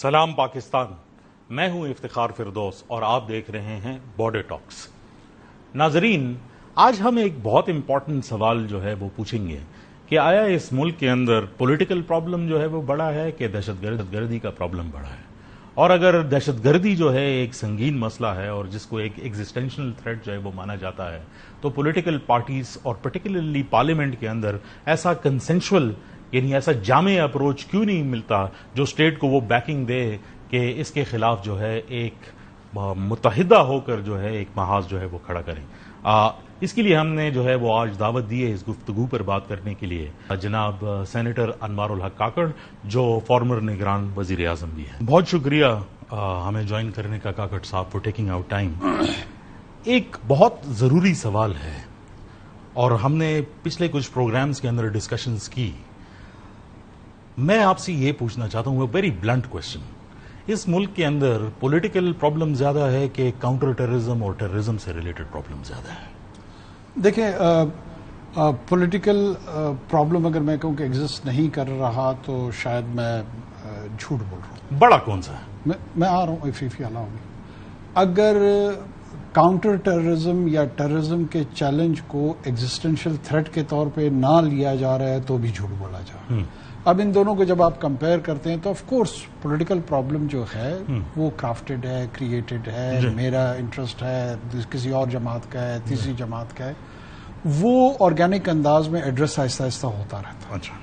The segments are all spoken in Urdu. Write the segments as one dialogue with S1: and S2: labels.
S1: سلام پاکستان، میں ہوں افتخار فردوس اور آپ دیکھ رہے ہیں بارڈر ٹاکس۔ ناظرین، آج ہم ایک بہت امپورٹنٹ سوال جو ہے وہ پوچھیں گے کہ آیا اس ملک کے اندر پولیٹیکل پرابلم جو ہے وہ بڑا ہے کہ دہشت گردی کا پرابلم بڑا ہے؟ اور اگر دہشت گردی جو ہے ایک سنگین مسئلہ ہے اور جس کو ایک ایگزسٹینشنل تھریٹ جو ہے وہ مانا جاتا ہے، تو پولیٹیکل پارٹیز اور پرٹیکولرلی پارلیمنٹ کے اندر ایسا کنسنشول یعنی ایسا جامع اپروچ کیوں نہیں ملتا جو اسٹیٹ کو وہ بیکنگ دے کہ اس کے خلاف جو ہے ایک متحدہ ہو کر جو ہے ایک محاذ جو ہے وہ کھڑا کریں؟ اس کے لیے ہم نے جو ہے وہ آج دعوت دی ہے اس گفتگو پر بات کرنے کے لیے جناب سینیٹر انوار الحق کاکڑ، جو فارمر نگران وزیر اعظم بھی ہیں۔ بہت شکریہ ہمیں جوائن کرنے کا کاکڑ صاحب، فور ٹیکنگ آؤٹ ٹائم۔ ایک بہت ضروری سوال ہے اور ہم نے پچھلے کچھ پروگرامز کے اندر ڈسکشنز کی۔ میں آپ سے یہ پوچھنا چاہتا ہوں، ویری بلنٹ کوشچن، اس ملک کے اندر پولیٹیکل پرابلم زیادہ ہے کہ کاؤنٹر ٹیررزم اور ٹیررزم سے ریلیٹڈ پرابلم زیادہ ہے؟
S2: دیکھیں، پولیٹیکل پرابلم اگر میں کہوں کہ ایگزسٹ نہیں کر رہا تو شاید میں جھوٹ بول رہا ہوں۔
S1: بڑا کون سا ہے؟
S2: میں آ رہا ہوں افیفی علاوہ میں۔ اگر کاؤنٹر ٹیررزم یا ٹیررزم کے چیلنج کو ایگزسٹینشیل تھریٹ کے طور پہ نہ لیا جا رہا ہے تو بھی جھوٹ بولا جا رہا ہے۔ اب ان دونوں کو جب آپ کمپیئر کرتے ہیں تو آف کورس پولیٹیکل پرابلم جو ہے وہ کرافٹڈ ہے، کریٹڈ ہے، میرا انٹرسٹ ہے، کسی اور جماعت کا ہے، تیسری جماعت کا ہے، وہ آرگینک انداز میں ایڈریس آہستہ آہستہ ہوتا رہتا ہے۔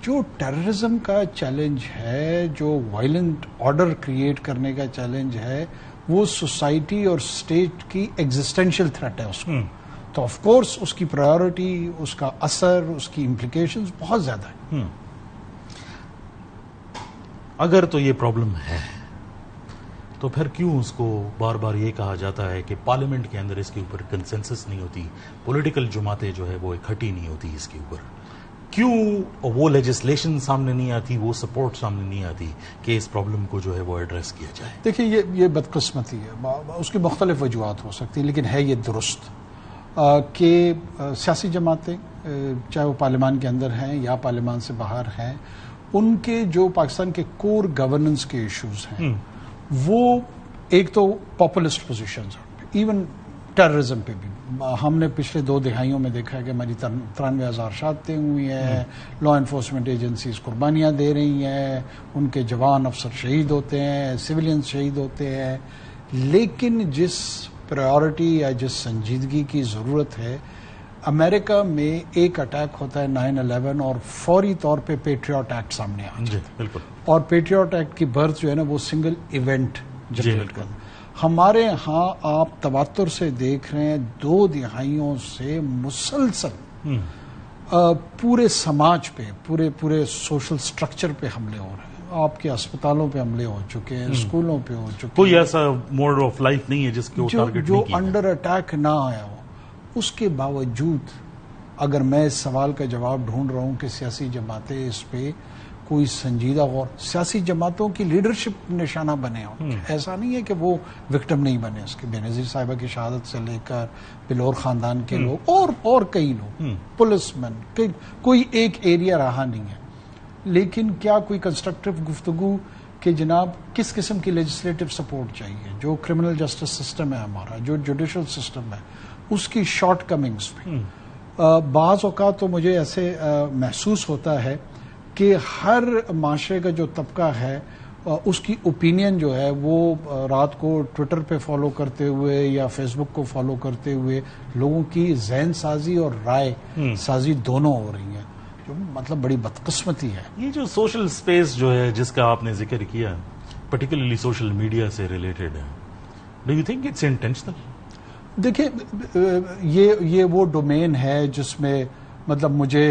S2: جو ٹیررزم کا چیلنج ہے، جو وائلنٹ آرڈر کریٹ کرنے کا چیلنج ہے، وہ سوسائٹی اور اسٹیٹ کی ایگزسٹینشیل تھریٹ ہے اس کو، تو آف کورس اس کی پرائیورٹی، اس کا اثر، اس کی امپلیکیشنز بہت زیادہ ہے۔
S1: اگر تو یہ پرابلم ہے تو پھر کیوں اس کو بار بار یہ کہا جاتا ہے کہ پارلیمنٹ کے اندر اس کے اوپر کنسنسس نہیں ہوتی، پولیٹیکل جماعتیں جو ہے وہ اکٹھی نہیں ہوتی اس کے اوپر؟ کیوں وہ لیجسلیشن سامنے نہیں آتی، وہ سپورٹ سامنے نہیں آتی کہ اس پرابلم کو جو ہے وہ ایڈریس کیا جائے؟
S2: دیکھیے، یہ بدقسمتی ہے، اس کی مختلف وجوہات ہو سکتی ہیں، لیکن ہے یہ درست کہ سیاسی جماعتیں چاہے وہ پارلیمان کے اندر ہیں یا پارلیمان سے باہر ہیں، ان کے جو پاکستان کے کور گورننس کے ایشوز ہیں وہ ایک تو پاپولسٹ پوزیشنز ہیں، ایون ٹیررزم پہ بھی ہم نے پچھلے 2 دہائیوں میں دیکھا ہے کہ ہماری 93,000 شہادتیں ہوئی ہیں، لا انفورسمنٹ ایجنسیز قربانیاں دے رہی ہیں، ان کے جوان افسر شہید ہوتے ہیں، سویلینز شہید ہوتے ہیں، لیکن جس پرائیورٹی یا جس سنجیدگی کی ضرورت ہے، امریکہ میں ایک اٹیک ہوتا ہے 9/11 اور فوری طور پہ پیٹریوٹ ایکٹ سامنے آ جاتا ہے،
S1: بالکل، اور
S2: اور پیٹریوٹ ایکٹ کی برتھ جو ہے نا وہ سنگل ایونٹ جنریٹ کرتا ہے۔ ہمارے ہاں آپ تواتر سے دیکھ رہے ہیں 2 دہائیوں سے مسلسل پورے سماج پہ، پورے سوشل سٹرکچر پہ حملے ہو رہے ہیں، آپ کے اسپتالوں پہ حملے ہو چکے ہیں، اسکولوں پہ ہو چکے ہیں،
S1: کوئی ایسا موڈ آف لائف نہیں ہے جس کو ٹارگٹ
S2: جو انڈر اٹیک نہ آیا ہو۔ اس کے باوجود اگر میں اس سوال کا جواب ڈھونڈ رہا ہوں کہ سیاسی جماعتیں اس پہ کوئی سنجیدہ غور، سیاسی جماعتوں کی لیڈرشپ نشانہ بنے ہوں، ایسا نہیں ہے کہ وہ وکٹم نہیں بنے، اس کے بینظیر صاحبہ کی شہادت سے لے کر بلور خاندان کے لوگ اور کئی لوگ، پولیس مین، کوئی ایک ایریا رہا نہیں ہے، لیکن کیا کوئی کنسٹرکٹیو گفتگو کہ جناب کس قسم کی لیجسلیٹو سپورٹ چاہیے؟ جو کرمنل جسٹس سسٹم ہے ہمارا، جو جوڈیشل سسٹم ہے، اس کی شارٹ کمنگز پہ بعض اوقات تو مجھے ایسے محسوس ہوتا ہے کہ ہر معاشرے کا جو طبقہ ہے اس کی اوپینین جو ہے وہ رات کو ٹویٹر پہ فالو کرتے ہوئے یا فیس بک کو فالو کرتے ہوئے لوگوں کی ذہن سازی اور رائے سازی دونوں ہو رہی ہیں، جو مطلب بڑی بدقسمتی ہے۔
S1: یہ جو سوشل سپیس جو ہے جس کا آپ نے ذکر کیا، پرٹیکولرلی سوشل میڈیا سے ریلیٹڈ ہے، do you think it's intentional?
S2: دیکھیں، یہ وہ ڈومین ہے جس میں مطلب مجھے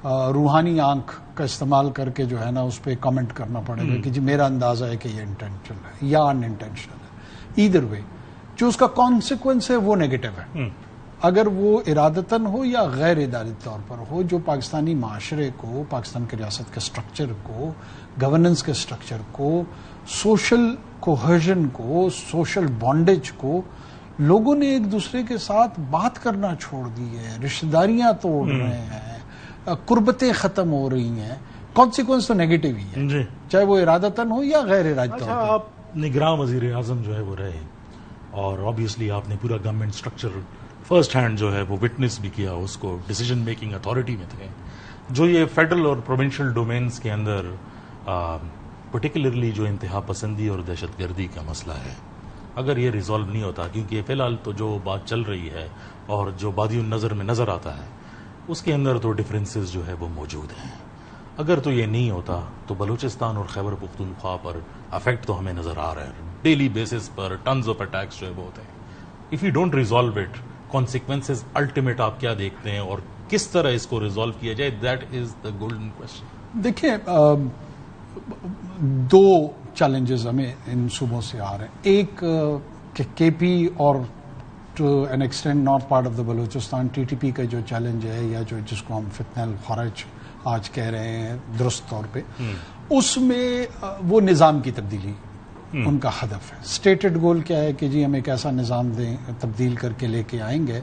S2: روحانی آنکھ کا استعمال کر کے جو ہے نا اس پہ کامنٹ کرنا پڑے گا کہ جی میرا اندازہ ہے کہ یہ انٹینشنل ہے یا ان انٹینشنل ہے۔ ایدر وے جو اس کا کانسیکوینس ہے وہ نیگیٹو ہے، اگر وہ ارادتاً ہو یا غیر ارادی طور پر ہو، جو پاکستانی معاشرے کو، پاکستان کی ریاست کے سٹرکچر کو، گورننس کے سٹرکچر کو، سوشل کوہیژن کو، سوشل بانڈیج کو، لوگوں نے ایک دوسرے کے ساتھ بات کرنا چھوڑ دی ہے، رشتہ داریاں توڑ رہے ہیں، قربتیں ختم ہو رہی ہیں، کانسیکوینس تو نیگیٹو ہی ہے،
S1: جی
S2: چاہے وہ ارادتاً ہو یا غیر ارادی طور
S1: اچھا،
S2: پہ۔
S1: آپ نگراں وزیر اعظم جو ہے وہ رہے اور آبویسلی آپ نے پورا گورنمنٹ اسٹرکچر فرسٹ ہینڈ جو ہے وہ وٹنس بھی کیا، اس کو ڈیسیجن میکنگ اتھارٹی میں تھے. جو یہ فیڈرل اور پروونشل ڈومینز کے اندر پرٹیکولرلی جو انتہا پسندی اور دہشت گردی کا مسئلہ ہے، اگر یہ ریزالو نہیں ہوتا، کیونکہ فی الحال تو جو بات چل رہی ہے اور جو بادی النظر میں نظر آتا ہے اس کے اندر تو ڈفرینسز جو ہے وہ موجود ہیں، اگر تو یہ نہیں ہوتا تو بلوچستان اور خیبر پختونخوا پر افیکٹ تو ہمیں نظر آ رہا ہے، daily basis per tons of attacks جو ہے وہ ہوتے ہیں. If you don't resolve it, consequences ultimate آپ کیا دیکھتے ہیں اور کس طرح اس کو ریزالو کیا جائے؟ That is the golden question.
S2: دیکھیں دو چیلنجز ہمیں ان صوبوں سے آ رہے ہیں. ایک کہ کے پی اور to an extent north part of the Balochistan T T P کا جو چیلنج ہے، یا جو جس کو ہم فتنہ الخارج آج کہہ رہے ہیں درست طور پہ، اس میں وہ نظام کی تبدیلی ان کا ہدف ہے. اسٹیٹڈ گول کیا ہے کہ جی ہم ایک ایسا نظام تبدیل کر کے لے کے آئیں گے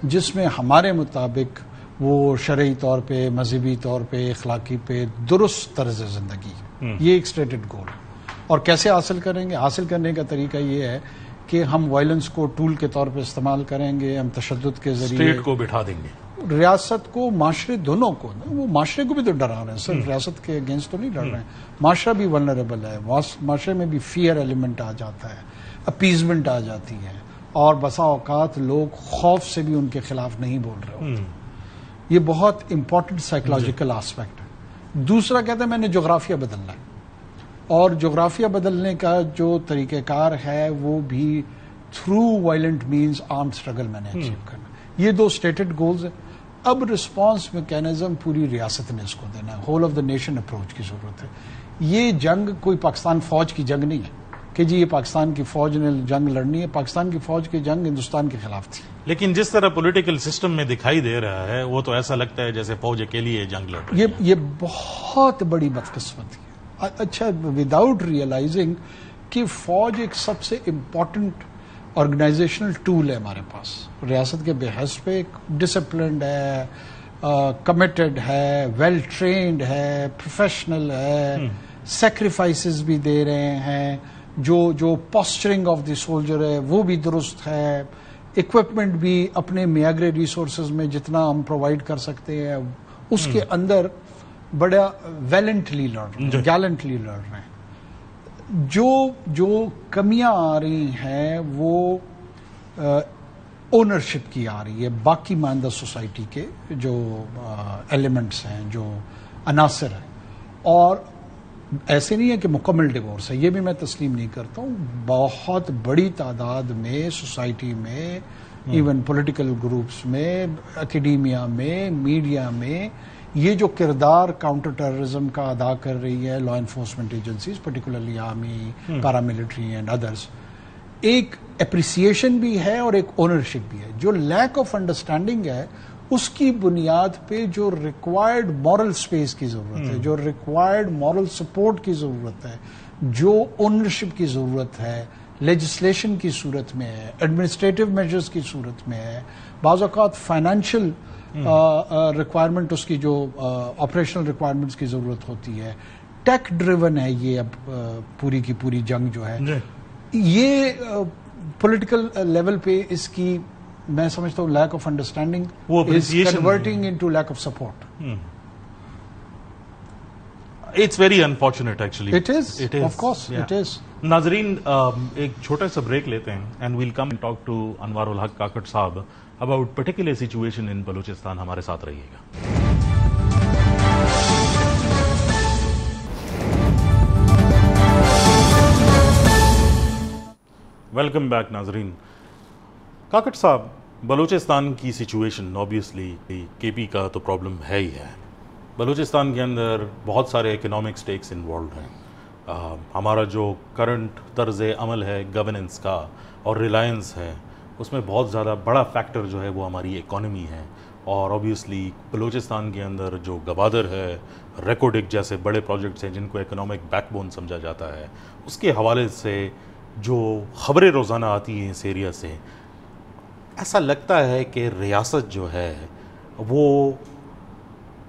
S2: جس میں ہمارے مطابق وہ شرعی طور پہ، مذہبی طور پہ، اخلاقی پہ درست طرز زندگی. یہ ایک اسٹیٹڈ گول. اور کیسے حاصل کریں گے؟ حاصل کرنے کا طریقہ یہ ہے کہ ہم وائلنس کو ٹول کے طور پہ استعمال کریں گے، ہم تشدد کے ذریعے
S1: اسٹیٹ کو بٹھا دیں گے،
S2: ریاست کو، معاشرے دونوں کو. وہ معاشرے کو بھی تو ڈرا رہے ہیں، صرف ریاست کے اگینسٹ تو نہیں ڈر رہے ہیں. معاشرہ بھی ولنریبل ہے، معاشرے میں بھی فیئر ایلیمنٹ آ جاتا ہے، اپیزمنٹ آ جاتی ہے، اور بسا اوقات لوگ خوف سے بھی ان کے خلاف نہیں بول رہے ہوتے. یہ بہت امپورٹنٹ سائیکولوجیکل آسپیکٹ ہے. دوسرا کہتے ہیں میں نے جغرافیہ بدلنا ہے، اور جغرافیہ بدلنے کا جو طریقہ کار ہے وہ بھی through violent means armed struggle میں نے اچیو کرنا. یہ دو اسٹیٹڈ گولز ہیں. اب رسپانس میکینزم پوری ریاست نے اس کو دینا ہے. Whole of the nation approach کی ضرورت ہے. یہ جنگ کوئی پاکستان فوج کی جنگ نہیں ہے کہ جی یہ پاکستان کی فوج نے جنگ لڑنی ہے. پاکستان کی فوج کی جنگ ہندوستان کے خلاف تھی.
S1: لیکن جس طرح پولیٹیکل سسٹم میں دکھائی دے رہا ہے وہ تو ایسا لگتا ہے جیسے فوج اکیلی یہ جنگ لڑ رہی ہے.
S2: یہ بہت بڑی بدقسمتی ہے. اچھا، وداؤٹ ریئلائزنگ کہ فوج ایک سب سے امپورٹنٹ آرگنائزیشنل ٹول ہے ہمارے پاس. ریاست کے بحث پہ ایک ڈسپلنڈ ہے، کمیٹڈ ہے، ویل ٹرینڈ ہے، پروفیشنل ہے، سیکریفائسز بھی دے رہے ہیں، جو پوسچرنگ آف دی سولجر ہے وہ بھی درست ہے، اکوپمنٹ بھی اپنے میاگرے ریسورسز میں جتنا ہم پرووائڈ کر سکتے ہیں اس کے اندر بڑا ویلنٹلی لڑ رہے ہیں، گیلنٹلی لڑ رہے ہیں. جو کمیاں آ رہی ہیں وہ اونرشپ کی آ رہی ہے. باقی ماندہ سوسائٹی کے جو ایلیمنٹس ہیں، جو عناصر ہیں، اور ایسے نہیں ہے کہ مکمل ڈیورس ہے، یہ بھی میں تسلیم نہیں کرتا ہوں. بہت بڑی تعداد میں سوسائٹی میں، ایون پولیٹیکل گروپس میں، اکیڈیمیا میں، میڈیا میں یہ جو کردار کاؤنٹر ٹیررزم کا ادا کر رہی ہے law enforcement agencies, particularly army, paramilitary and others, ایک اپریسیشن بھی ہے اور ایک اونرشپ بھی ہے. جو لیک آف انڈرسٹینڈنگ ہے اس کی بنیاد پہ جو ریکوائرڈ مورل سپیس کی ضرورت ہے، جو ریکوائرڈ مورل سپورٹ کی ضرورت ہے، جو اونرشپ کی ضرورت ہے، لیجسلیشن کی صورت میں ہے، ایڈمنسٹریٹو میجرز کی صورت میں ہے، بعض اوقات فائنینشیل ریکوائرمنٹ، اس کی جو آپریشنل ریکوائرمنٹس کی ضرورت ہوتی ہے. ٹیک ڈریون ہے یہ اب پوری کی پوری جنگ جو ہے. یہ پولیٹیکل لیول پہ اس کی میں سمجھتا ہوں lack of understanding is converting into lack of support.
S1: It's very unfortunate actually.
S2: It is of course it is.
S1: ناظرین، ایک چھوٹا سا بریک لیتے ہیں and we'll come and talk to Anwar ul-Haq Kakar صاحب about particular situation in Balochistan. ہمارے ساتھ رہیے گا. ویلکم بیک ناظرین. کاکڑ صاحب، بلوچستان کی سچویشن آبویسلی کے پی کا تو پرابلم ہے ہی ہے. بلوچستان کے اندر بہت سارے اکنامک سٹیکس انوالوڈ ہیں. ہمارا جو کرنٹ طرز عمل ہے گورننس کا اور ریلائنس ہے، اس میں بہت زیادہ بڑا فیکٹر جو ہے وہ ہماری اکانومی ہے. اور آبویسلی بلوچستان کے اندر جو گوادر ہے، ریکوڈک جیسے بڑے پروجیکٹس ہیں جن کو اکنامک بیک بون سمجھا جاتا ہے، اس کے حوالے سے جو خبریں روزانہ آتی ہیں اس ایریا سے، ایسا لگتا ہے کہ ریاست جو ہے وہ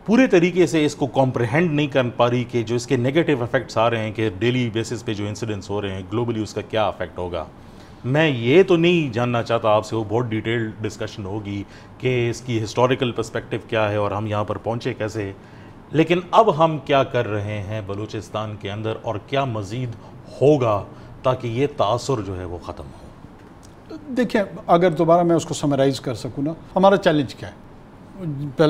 S1: پورے طریقے سے اس کو کمپریہینڈ نہیں کر پا رہی کہ جو اس کے نیگیٹو افیکٹس آ رہے ہیں کہ ڈیلی بیسس پہ جو انسیڈنٹس ہو رہے ہیں گلوبلی اس کا کیا افیکٹ ہوگا. میں یہ تو نہیں جاننا چاہتا آپ سے، وہ بہت ڈیٹیلڈ ڈسکشن ہوگی کہ اس کی ہسٹوریکل پرسپیکٹو کیا ہے اور ہم یہاں پر پہنچے کیسے، لیکن اب ہم کیا کر رہے ہیں بلوچستان کے اندر اور کیا مزید ہوگا تاکہ یہ تاثر جو ہے وہ ختم ہو.
S2: دیکھیں، اگر دوبارہ میں اس کو سمرائز کر سکوں نا، ہمارا چیلنج کیا ہے؟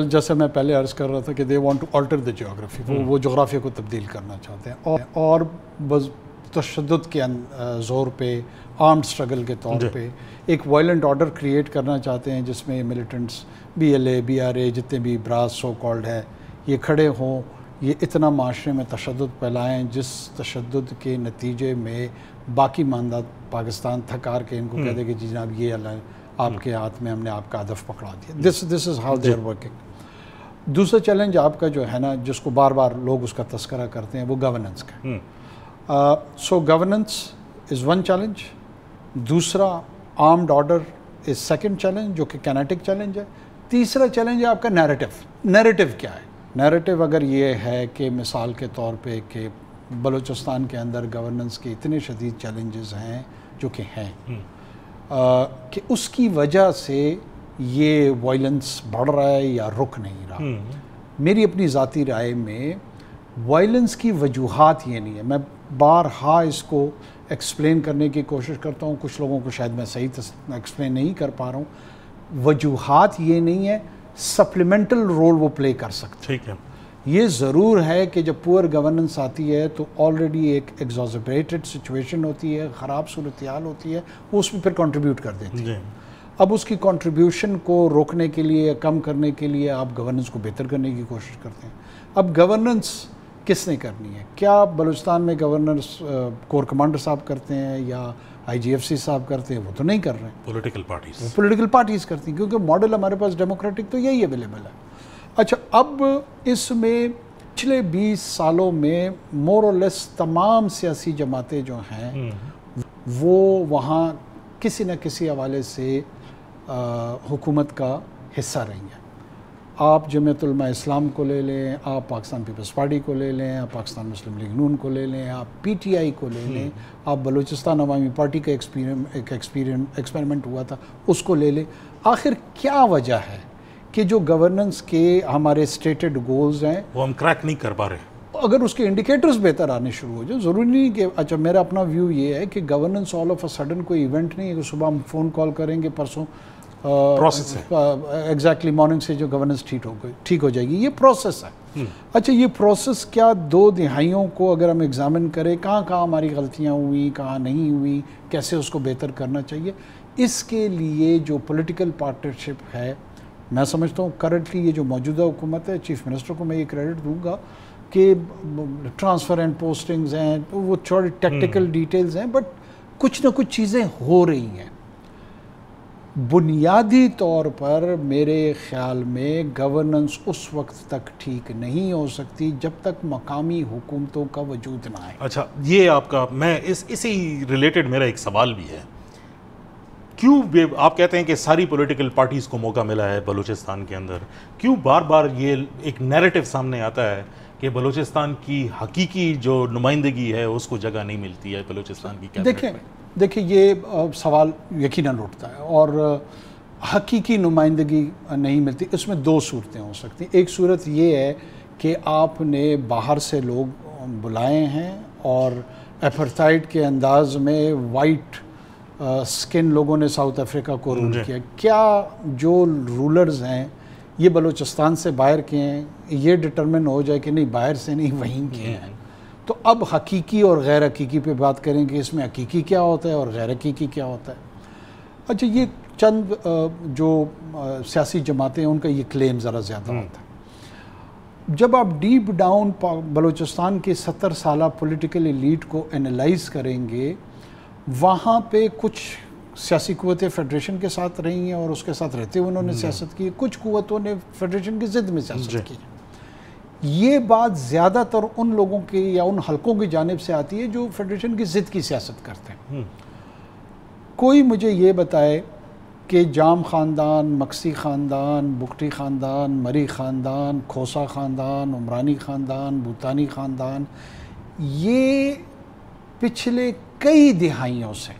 S2: جیسے میں پہلے عرض کر رہا تھا کہ they want to alter the geography, وہ جغرافیہ کو تبدیل کرنا چاہتے ہیں اور تشدد کے زور پہ، آرمڈ سٹرگل کے طور پہ ایک وائلنٹ آرڈر کریٹ کرنا چاہتے ہیں جس میں ملیٹنٹس BLA BRA جتنے بھی براس سو کالڈ ہے یہ کھڑے ہوں، یہ اتنا معاشرے میں تشدد پھیلائیں جس تشدد کے نتیجے میں باقی ماندہ پاکستان تھکار کے ان کو کہہ دے کہ جناب یہ اللہ آپ کے ہاتھ میں ہم نے آپ کا ہدف پکڑا دیا. This is how they are working. دوسرا چیلنج آپ کا جو ہے نا، جس کو بار بار لوگ اس کا تذکرہ کرتے ہیں، وہ گورننس کا. سو گورننس از ون چیلنج. دوسرا armed order is second challenge جو کہ کینیٹک چیلنج ہے. تیسرا چیلنج ہے آپ کا نیریٹو. نیریٹو کیا ہے؟ نیریٹو اگر یہ ہے کہ مثال کے طور پہ کہ بلوچستان کے اندر گورننس کے اتنے شدید چیلنجز ہیں جو کہ ہیں کہ اس کی وجہ سے یہ وائلنس بڑھ رہا ہے یا رک نہیں رہا. میری اپنی ذاتی رائے میں وائلنس کی وجوہات یہ نہیں ہے. میں بارہا اس کو ایکسپلین کرنے کی کوشش کرتا ہوں، کچھ لوگوں کو شاید میں صحیح ایکسپلین نہیں کر پا رہا ہوں. وجوہات یہ نہیں ہے، سپلیمنٹل رول وہ پلے کر سکتے.
S1: ٹھیک ہے.
S2: یہ ضرور ہے کہ جب پور گورننس آتی ہے تو آلریڈی ایک ایگزاسپریٹڈ سچویشن ہوتی ہے، خراب صورتحال ہوتی ہے، وہ اس میں پھر کنٹریبیوٹ کر دیتی ہے. اب اس کی کنٹریبیوشن کو روکنے کے لیے، کم کرنے کے لیے آپ گورننس کو بہتر کرنے کی کوشش کرتے ہیں. اب گورننس کس نے کرنی ہے؟ کیا بلوچستان میں گورننس کور کمانڈر صاحب کرتے ہیں یا IGFC صاحب کرتے ہیں؟ وہ تو نہیں کر رہے ہیں. پولیٹیکل پارٹیز کرتی ہیں، کیونکہ ماڈل ہمارے پاس ڈیموکریٹک تو یہی اویلیبل ہے. اچھا، اب اس میں پچھلے 20 سالوں میں مور اور لیس تمام سیاسی جماعتیں جو ہیں وہ وہاں کسی نہ کسی حوالے سے حکومت کا حصہ رہی ہیں. آپ جمعیت علماء اسلام کو لے لیں، آپ پاکستان پیپلز پارٹی کو لے لیں، آپ پاکستان مسلم لیگ نون کو لے لیں، آپ PTI کو لے لیں، آپ بلوچستان عوامی پارٹی کا ایکسپیریمنٹ ہوا تھا اس کو لے لیں. آخر کیا وجہ ہے کہ جو گورننس کے ہمارے اسٹیٹڈ گولز ہیں
S1: وہ ہم کریک نہیں کر پا رہے؟
S2: اگر اس کے انڈیکیٹرز بہتر آنے شروع ہو جائے، ضروری نہیں کہ اچھا میرا اپنا ویو یہ ہے کہ governance all of a sudden کوئی ایونٹ نہیں ہے کہ صبح ہم فون کال کریں گے پرسوں
S1: پروسیس ہے
S2: ایگزیکٹلی مارننگ سے جو گورننس ٹھیک ہو جائے گی. یہ پروسیس ہے. اچھا، یہ پروسیس کیا 2 دہائیوں کو اگر ہم ایگزامن کریں کہاں کہاں ہماری غلطیاں ہوئی، کہاں نہیں ہوئی، کیسے اس کو بہتر کرنا چاہیے، اس کے لیے جو پولیٹیکل پارٹنرشپ ہے، میں سمجھتا ہوں کرنٹلی یہ جو موجودہ حکومت ہے، چیف منسٹر کو میں یہ کریڈٹ دوں گا کہ ٹرانسفر اینڈ پوسٹنگز ہیں، وہ تھوڑی ٹیکٹیکل ڈیٹیلز ہیں، بٹ کچھ نہ کچھ چیزیں ہو رہی ہیں. بنیادی طور پر میرے خیال میں گورننس اس وقت تک ٹھیک نہیں ہو سکتی جب تک مقامی حکومتوں کا وجود نہ آئے.
S1: اچھا، یہ آپ کا، میں اسی ریلیٹڈ میرا ایک سوال بھی ہے. کیوں آپ کہتے ہیں کہ ساری پولیٹیکل پارٹیز کو موقع ملا ہے بلوچستان کے اندر، کیوں بار بار یہ ایک نیریٹو سامنے آتا ہے کہ بلوچستان کی حقیقی جو نمائندگی ہے اس کو جگہ نہیں ملتی ہے بلوچستان کی کیبنٹ میں؟
S2: دیکھیں یہ سوال یقیناً اٹھتا ہے، اور حقیقی نمائندگی نہیں ملتی. اس میں 2 صورتیں ہو سکتی ہیں. ایک صورت یہ ہے کہ آپ نے باہر سے لوگ بلائے ہیں اور ایپرتھائڈ کے انداز میں وائٹ سکن لوگوں نے ساؤتھ افریقہ کو رول کیا. کیا جو رولرز ہیں یہ بلوچستان سے باہر کے ہیں؟ یہ ڈٹرمن ہو جائے کہ نہیں، باہر سے نہیں، وہیں کے ہیں. تو اب حقیقی اور غیر حقیقی پہ بات کریں کہ اس میں حقیقی کیا ہوتا ہے اور غیر حقیقی کیا ہوتا ہے. اچھا، یہ چند جو سیاسی جماعتیں ہیں ان کا یہ کلیم ذرا زیادہ ہوتا ہے. جب آپ ڈیپ ڈاؤن بلوچستان کے 70 سالہ پولیٹیکل ایلیٹ کو انالائز کریں گے، وہاں پہ کچھ سیاسی قوتیں فیڈریشن کے ساتھ رہی ہیں اور اس کے ساتھ رہتے ہوئے انہوں نے سیاست کی، کچھ قوتوں نے فیڈریشن کی ضد میں سیاست کی. یہ بات زیادہ تر ان لوگوں کی یا ان حلقوں کی جانب سے آتی ہے جو فیڈریشن کی ضد کی سیاست کرتے ہیں. کوئی مجھے یہ بتائے کہ جام خاندان، مکسی خاندان، بگٹی خاندان، مری خاندان، کھوسا خاندان، عمرانی خاندان، بھوتانی خاندان، یہ پچھلے کئی دہائیوں سے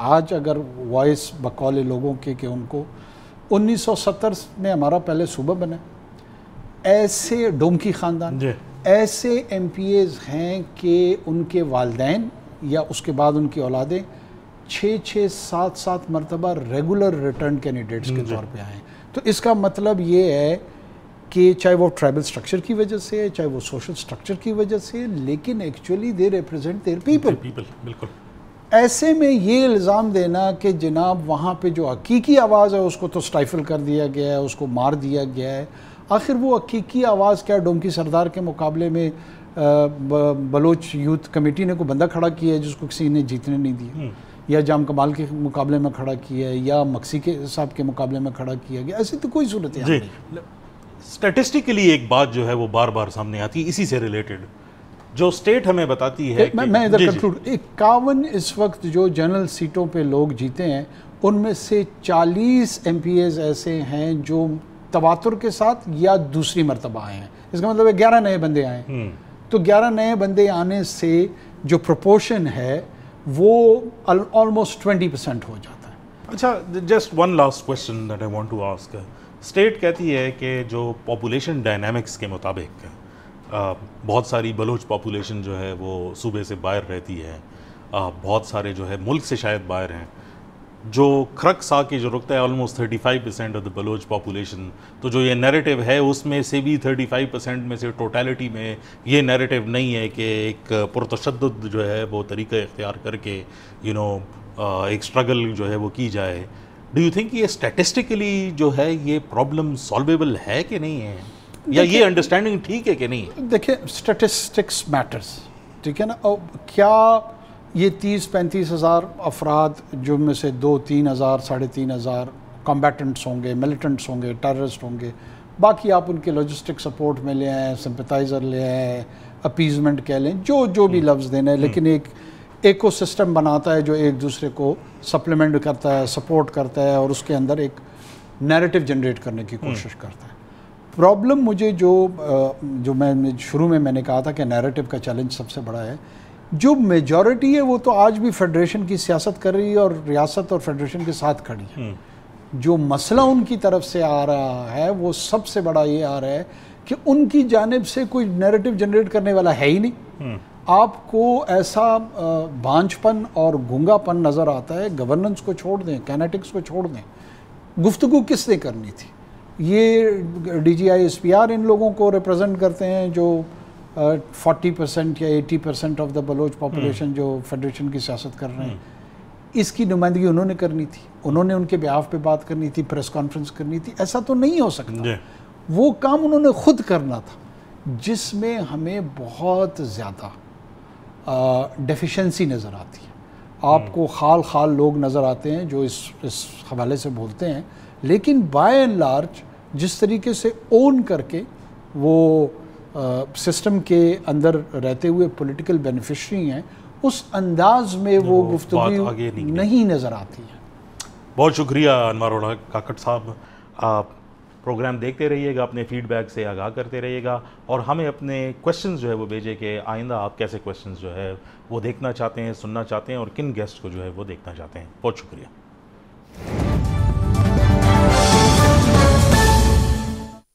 S2: آج اگر وائس بقول لوگوں کے کہ ان کو 1970 میں ہمارا پہلے صوبہ بنا، ایسے ڈومکی خاندان، ایسے ایم پی ایز ہیں کہ ان کے والدین یا اس کے بعد ان کی اولادیں 6-7 مرتبہ ریگولر ریٹرن کینڈیڈیٹس کے طور پہ آئے ہیں. تو اس کا مطلب یہ ہے کہ چاہے وہ ٹرائبل سٹرکچر کی وجہ سے ہے، چاہے وہ سوشل سٹرکچر کی وجہ سے، لیکن actually they represent their people.
S1: بالکل.
S2: ایسے میں یہ الزام دینا کہ جناب وہاں پہ جو حقیقی آواز ہے اس کو تو سٹائفل کر دیا گیا ہے، اس کو مار دیا گیا ہے. آخر وہ حقیقی آواز کیا ڈومکی سردار کے مقابلے میں بلوچ یوتھ کمیٹی نے کوئی بندہ کھڑا کیا ہے جس کو کسی نے جیتنے نہیں دیا، یا جام کمال کے مقابلے میں کھڑا کیا ہے، یا مکسی کے صاحب کے مقابلے میں کھڑا کیا گیا. ایسی تو کوئی صورت نہیں.
S1: اسٹیٹسٹکلی ایک بات جو ہے وہ بار بار سامنے آتی ہے اسی سے ریلیٹڈ، جو اسٹیٹ ہمیں بتاتی ہے.
S2: میں ادھر کنکلوڈ 51 اس وقت جو جنرل سیٹوں پہ لوگ جیتے ہیں ان میں سے 40 ایم پی ایز ایسے ہیں جو تواتر کے ساتھ یا دوسری مرتبہ آئے ہیں. اس کا مطلب ہے 11 نئے بندے آئے ہیں. تو 11 نئے بندے آنے سے جو پروپورشن ہے وہ آلموسٹ 20% ہو جاتا ہے.
S1: اچھا، just one last question that I want to ask. State کہتی ہے کہ جو پاپولیشن ڈائنامکس کے مطابق بہت ساری بلوچ پاپولیشن جو ہے وہ صوبے سے باہر رہتی ہے، بہت سارے جو ہے ملک سے شاید باہر ہیں. جو کھرکس آ کے جو رکتا ہے almost 35% of the Baloch population. تو جو یہ نیریٹو ہے اس میں سے بھی 35% میں سے ٹوٹیلٹی میں یہ نیریٹو نہیں ہے کہ ایک پرتشدد جو ہے وہ طریقہ اختیار کر کے ایک سٹرگل جو ہے وہ کی جائے. ڈو یو تھنک یہ اسٹیٹسٹکلی جو ہے یہ پرابلم سالویبل ہے کہ نہیں ہے، یا یہ انڈرسٹینڈنگ ٹھیک ہے کہ نہیں؟
S2: دیکھیں اسٹیٹسٹکس میٹرز، ٹھیک ہے نا. اور کیا یہ 30-35 ہزار افراد جو میں سے 2-3 ہزار 3.5 ہزار کمبیٹنٹس ہوں گے، ملیٹنٹس ہوں گے، ٹیررسٹ ہوں گے، باقی آپ ان کے لاجسٹک سپورٹ میں لے آئیں، سمپتائزر لے آئیں، اپیزمنٹ کہہ لیں، جو بھی لفظ دینا ہے، لیکن ایک ایکو سسٹم بناتا ہے جو ایک دوسرے کو سپلیمنٹ کرتا ہے، سپورٹ کرتا ہے، اور اس کے اندر ایک نیریٹو جنریٹ کرنے کی کوشش کرتا ہے. پرابلم مجھے جو میں شروع میں نے کہا تھا کہ نیریٹو کا چیلنج سب سے بڑا ہے. جو میجورٹی ہے وہ تو آج بھی فیڈریشن کی سیاست کر رہی ہے اور ریاست اور فیڈریشن کے ساتھ کھڑی ہے. جو مسئلہ ان کی طرف سے آ رہا ہے وہ سب سے بڑا یہ آ رہا ہے کہ ان کی جانب سے کوئی نیریٹو جنریٹ کرنے والا ہے ہی نہیں. آپ کو ایسا بانجھ پن اور گونگا پن نظر آتا ہے. گورننس کو چھوڑ دیں، کینیٹکس کو چھوڑ دیں، گفتگو کس نے کرنی تھی؟ یہ D G I S P R ان لوگوں کو ریپرزینٹ کرتے ہیں جو 40% یا 80% آف دا بلوچ پاپولیشن جو فیڈریشن کی سیاست کر رہے ہیں. اس کی نمائندگی انہوں نے کرنی تھی، انہوں نے ان کے بیہاف پہ بات کرنی تھی، پریس کانفرنس کرنی تھی. ایسا تو نہیں ہو سکتا. وہ کام انہوں نے خود کرنا تھا، جس میں ہمیں بہت زیادہ ڈیفیشنسی نظر آتی ہے. آپ کو خال لوگ نظر آتے ہیں جو اس حوالے سے بولتے ہیں، لیکن بائی اینڈ لارج جس طریقے سے اون کر کے وہ سسٹم کے اندر رہتے ہوئے پولیٹیکل بینیفیشری ہیں، اس انداز میں وہ گفتگو نہیں نظر آتی ہے.
S1: بہت شکریہ انوار الحق کاکڑ صاحب. آپ پروگرام دیکھتے رہیے گا، اپنے فیڈ بیک سے آگاہ کرتے رہیے گا، اور ہمیں اپنے کویشچنز جو ہے وہ بھیجے کہ آئندہ آپ کیسے کویشچنز جو ہے وہ دیکھنا چاہتے ہیں، سننا چاہتے ہیں، اور کن گیسٹ کو جو ہے وہ دیکھنا چاہتے ہیں. بہت شکریہ.